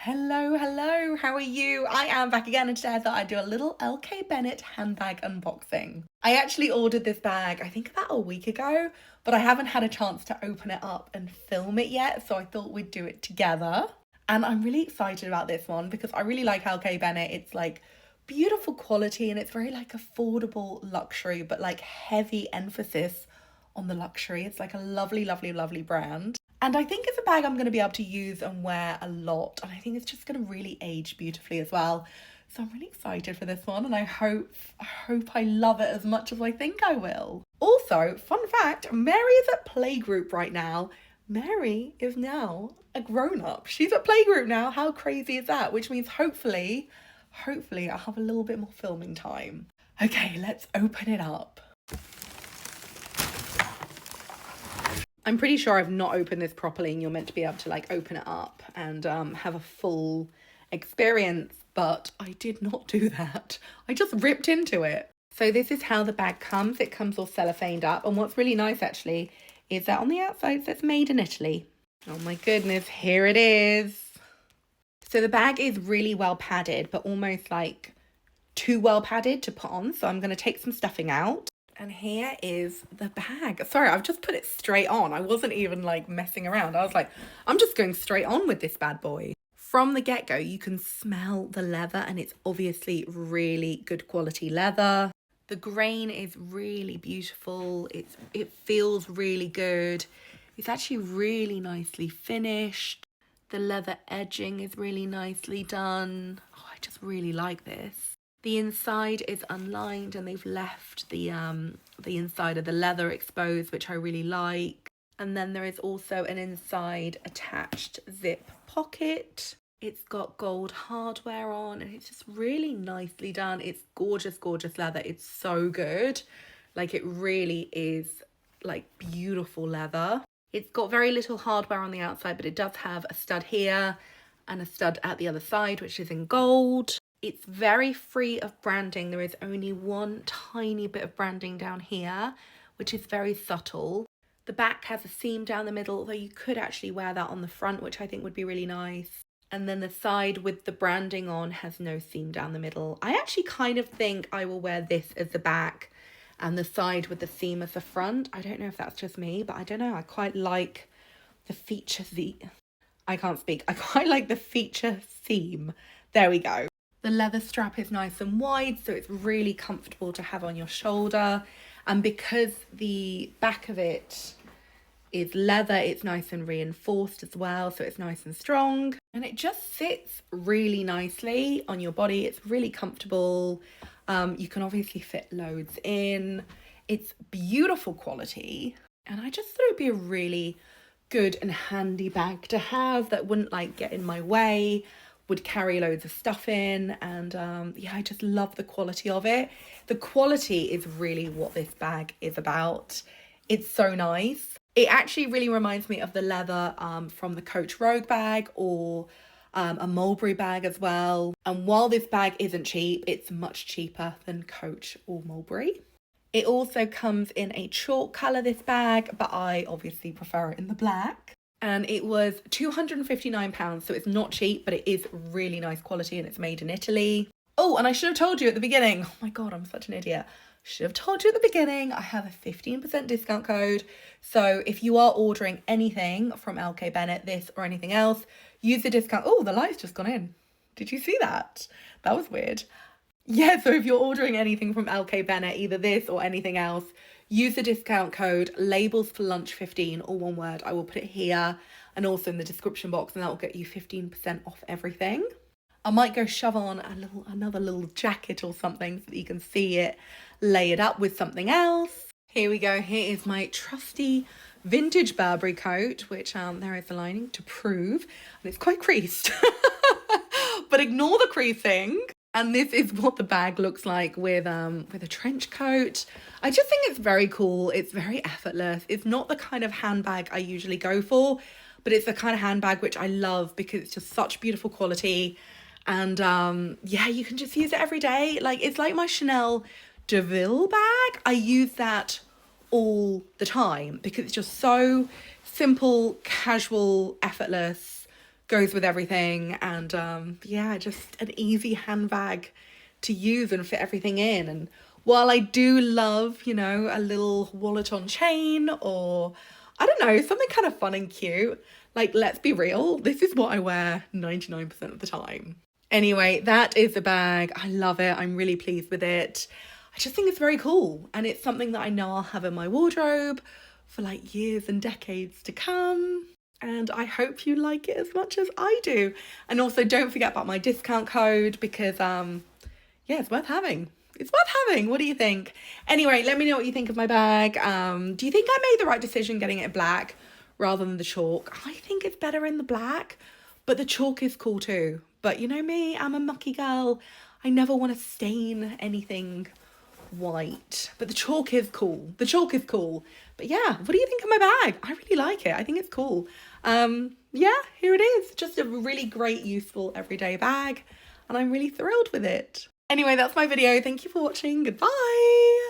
Hello, how are you? I am back again and today I thought I'd do a little LK Bennett handbag unboxing. I actually ordered this bag, I think about a week ago, but I haven't had a chance to open it up and film it yet, so I thought we'd do it together. And I'm really excited about this one because I really like LK Bennett. It's like beautiful quality and it's very like affordable luxury, but like heavy emphasis on the luxury. It's like a lovely brand. And I think it's a bag I'm going to be able to use and wear a lot. And I think it's just going to really age beautifully as well. So I'm really excited for this one and I hope I love it as much as I think I will. Also, fun fact, Mary is at playgroup right now. Mary is now a grown-up. She's at playgroup now. How crazy is that? Which means hopefully I'll have a little bit more filming time. Okay, let's open it up. I'm pretty sure I've not opened this properly and you're meant to be able to like open it up and have a full experience, but I did not do that. I just ripped into it. So this is how the bag comes. It comes all cellophaned up, and what's really nice actually is that on the outside it says made in Italy. Oh my goodness, here it is. So the bag is really well padded, but almost like too well padded to put on. So I'm going to take some stuffing out. And here is the bag. Sorry, I've just put it straight on. I wasn't even like messing around. I was like, I'm just going straight on with this bad boy. From the get-go, you can smell the leather and it's obviously really good quality leather. The grain is really beautiful. It feels really good. It's actually really nicely finished. The leather edging is really nicely done. Oh, I just really like this. The inside is unlined and they've left the inside of the leather exposed, which I really like. And then there is also an inside attached zip pocket. It's got gold hardware on and it's just really nicely done. It's gorgeous leather. It's so good. Like it really is like beautiful leather. It's got very little hardware on the outside, but it does have a stud here and a stud at the other side, which is in gold. It's very free of branding. There is only one tiny bit of branding down here, which is very subtle. The back has a seam down the middle, although you could actually wear that on the front, which I think would be really nice. And then the side with the branding on has no seam down the middle. I actually kind of think I will wear this as the back and the side with the seam as the front. I don't know if that's just me, but I don't know. I quite like the feature I can't speak. I quite like the feature seam. There we go. The leather strap is nice and wide, so it's really comfortable to have on your shoulder. And because the back of it is leather, it's nice and reinforced as well, so it's nice and strong. And it just sits really nicely on your body. It's really comfortable. You can obviously fit loads in. It's beautiful quality. And I just thought it'd be a really good and handy bag to have that wouldn't like get in my way, would carry loads of stuff in, and yeah, I just love the quality of it. The quality is really what this bag is about. It's so nice. It actually really reminds me of the leather from the Coach Rogue bag or a Mulberry bag as well. And while this bag isn't cheap, it's much cheaper than Coach or Mulberry. It also comes in a chalk colour, this bag, but I obviously prefer it in the black. And it was £259, so it's not cheap, but it is really nice quality and it's made in Italy. Oh, and I should have told you at the beginning. Oh my God, I'm such an idiot. Should have told you at the beginning, I have a 15% discount code. So if you are ordering anything from LK Bennett, this or anything else, use the discount. Oh, the light's just gone in. Did you see that? That was weird. Yeah, so if you're ordering anything from LK Bennett, either this or anything else, use the discount code labels for lunch 15, all one word. I will put it here and also in the description box, and that will get you 15% off everything. I might go shove on another little jacket or something so that you can see it layered up with something else. Here we go. Here is my trusty vintage Burberry coat, which there is the lining to prove, and it's quite creased. But ignore the creasing. And this is what the bag looks like with a trench coat. I just think it's very cool. It's very effortless. It's not the kind of handbag I usually go for, but it's the kind of handbag which I love because it's just such beautiful quality. And yeah, you can just use it every day. Like, it's like my Chanel DeVille bag. I use that all the time because it's just so simple, casual, effortless, goes with everything, and yeah, just an easy handbag to use and fit everything in. And while I do love, you know, a little wallet on chain, or I don't know, something kind of fun and cute, like, let's be real, this is what I wear 99% of the time. Anyway, that is the bag. I love it. I'm really pleased with it. I just think it's very cool, and it's something that I know I'll have in my wardrobe for like years and decades to come. And I hope you like it as much as I do. And also don't forget about my discount code, because yeah, it's worth having. It's worth having. What do you think? Anyway, let me know what you think of my bag. Do you think I made the right decision getting it black rather than the chalk? I think it's better in the black, but the chalk is cool too. But you know me, I'm a mucky girl. I never want to stain anything white. But the chalk is cool. The chalk is cool. But yeah, what do you think of my bag? I really like it. I think it's cool. Yeah, here it is. Just a really great, useful, everyday bag. And I'm really thrilled with it. Anyway, that's my video. Thank you for watching. Goodbye.